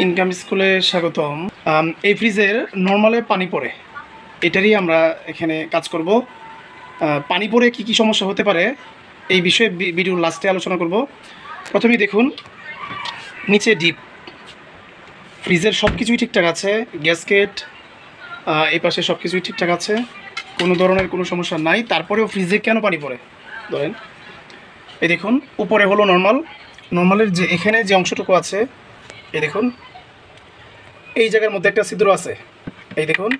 Income স্কুলে স্বাগতম। এই ফ্রিজের নর্মালে পানি পড়ে, এটারই আমরা এখানে কাজ করব। পানি পড়ে কি কি সমস্যা হতে পারে এই বিষয়ে ভিডিওর লাস্টে আলোচনা করব। প্রথমেই দেখুন, নিচে ডিপ, ফ্রিজের সব কিছুই ঠিকঠাক আছে, গ্যাসকেট এই পাশে সব কিছুই ঠিকঠাক আছে, কোনো ধরনের কোনো সমস্যা নাই। তারপরেও ফ্রিজে কেন পানি পড়ে? ধরেন এই দেখুন, উপরে হলো নর্মালের যে এখানে যে অংশটুকু আছে, এই দেখুন এই জায়গার মধ্যে একটা ছিদ্র আছে। এই দেখুন,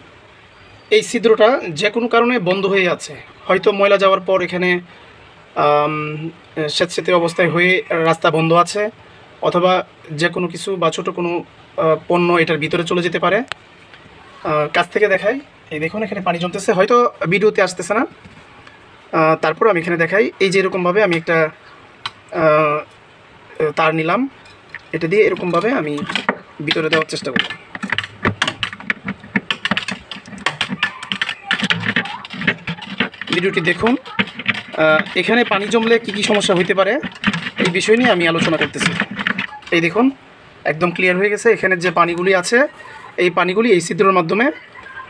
এই ছিদ্রটা যে কোনো কারণে বন্ধ হয়ে আছে। হয়তো ময়লা যাওয়ার পর এখানে স্যাঁতস্যাঁতে অবস্থায় হয়ে রাস্তা বন্ধ আছে, অথবা যে কোনো কিছু বা ছোটো কোনো পণ্য এটার ভিতরে চলে যেতে পারে। কাছ থেকে দেখাই, এই দেখুন এখানে পানি জমতেছে, হয়তো ভিডিওতে আসতেছে না, তারপর আমি এখানে দেখাই। এই যে এরকমভাবে আমি একটা তার নিলাম, এটা দিয়ে এরকমভাবে আমি ভিতরে দেওয়ার চেষ্টা করব। ভিডিওটি দেখুন। এখানে পানি জমলে কি কি সমস্যা হইতে পারে এই বিষয় নিয়ে আমি আলোচনা করতেছি। এই দেখুন একদম ক্লিয়ার হয়ে গেছে। এখানে যে পানিগুলি আছে, এই পানিগুলি এই ছিদ্রের মাধ্যমে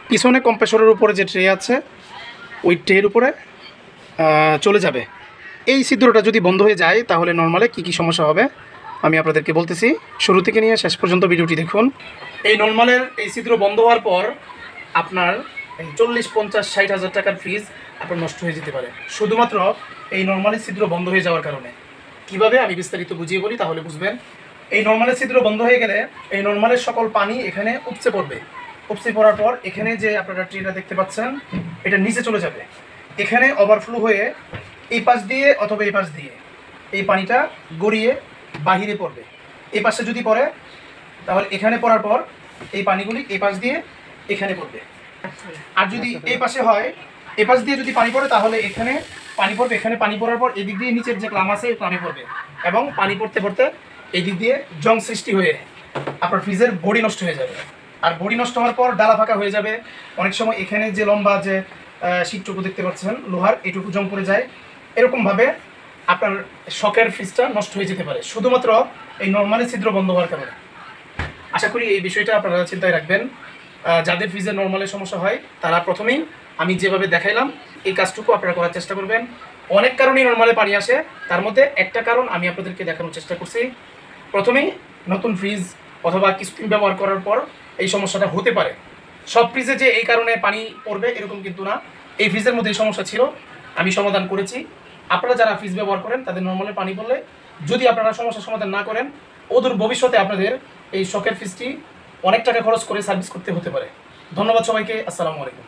পিছনে কম্প্রেসরের উপরে যে ট্রে আছে, ওই ট্রের উপরে চলে যাবে। এই ছিদ্রটা যদি বন্ধ হয়ে যায় তাহলে নর্মালে কি কি সমস্যা হবে আমি আপনাদেরকে বলতেছি। শুরু থেকে নিয়ে শেষ পর্যন্ত ভিডিওটি দেখুন। এই নর্মালের এই ছিদ্র বন্ধ হওয়ার পর আপনার 40, 50, 60 হাজার টাকার ফ্রিজ আপনার নষ্ট হয়ে যেতে পারে, শুধুমাত্র এই নর্মালের ছিদ্র বন্ধ হয়ে যাওয়ার কারণে। কিভাবে আমি বিস্তারিত বুঝিয়ে বলি তাহলে বুঝবেন। এই নর্মালের ছিদ্র বন্ধ হয়ে গেলে এই নর্মালের সকল পানি এখানে উপচে পড়বে। উপচে পড়ার পর এখানে যে আপনারা ট্রেটা দেখতে পাচ্ছেন, এটা নিচে চলে যাবে। এখানে ওভারফ্লো হয়ে এই পাশ দিয়ে অথবা এই পাশ দিয়ে এই পানিটা গড়িয়ে বাহিরে পড়বে। এই পাশে যদি পড়ে তাহলে এখানে পড়ার পর এই পানিগুলি এই পাশ দিয়ে এখানে পড়বে। আর যদি এই পাশে হয়, এই পাশ দিয়ে যদি পানি পড়ে তাহলে এখানে পানি পড়বে। এখানে পানি পড়ার পর এদিক দিয়ে নিচের যে ক্লাম আছে পানি পড়বে, এবং পানি পড়তে পড়তে এই দিক দিয়ে জং সৃষ্টি হয়ে আপনার ফ্রিজের বডি নষ্ট হয়ে যাবে। আর বডি নষ্ট হওয়ার পর ডালা ফাঁকা হয়ে যাবে। অনেক সময় এখানে যে লম্বা যে শীটটুকু দেখতে পাচ্ছেন লোহার, এটুকু জং পড়ে যায়। এরকমভাবে আপনার শখের ফ্রিজটা নষ্ট হয়ে যেতে পারে, শুধুমাত্র এই নর্মালি ছিদ্র বন্ধ হওয়ার কারণে। আশা করি এই বিষয়টা আপনারা চিন্তায় রাখবেন। যাদের ফ্রিজের নর্মালের সমস্যা হয় তারা প্রথমেই আমি যেভাবে দেখাইলাম এই কাজটুকু আপনারা করার চেষ্টা করবেন। অনেক কারণেই নর্মালে পানি আসে, তার মধ্যে একটা কারণ আমি আপনাদেরকে দেখানোর চেষ্টা করছি। প্রথমেই নতুন ফ্রিজ অথবা কিছুদিন ব্যবহার করার পর এই সমস্যাটা হতে পারে। সব ফ্রিজে যে এই কারণে পানি পড়বে এরকম কিন্তু না। এই ফ্রিজের মধ্যে এই সমস্যা ছিল, আমি সমাধান করেছি। আপনারা যারা ফ্রিজ ব্যবহার করেন তাদের নর্মালে পানি পড়লে যদি আপনারা সমস্যার সমাধান না করেন, অদূর ভবিষ্যতে আপনাদের এই শখের ফ্রিজটি অনেক টাকা খরচ করে সার্ভিস করতে হতে পারে। ধন্যবাদ সবাইকে। আসসালামু আলাইকুম।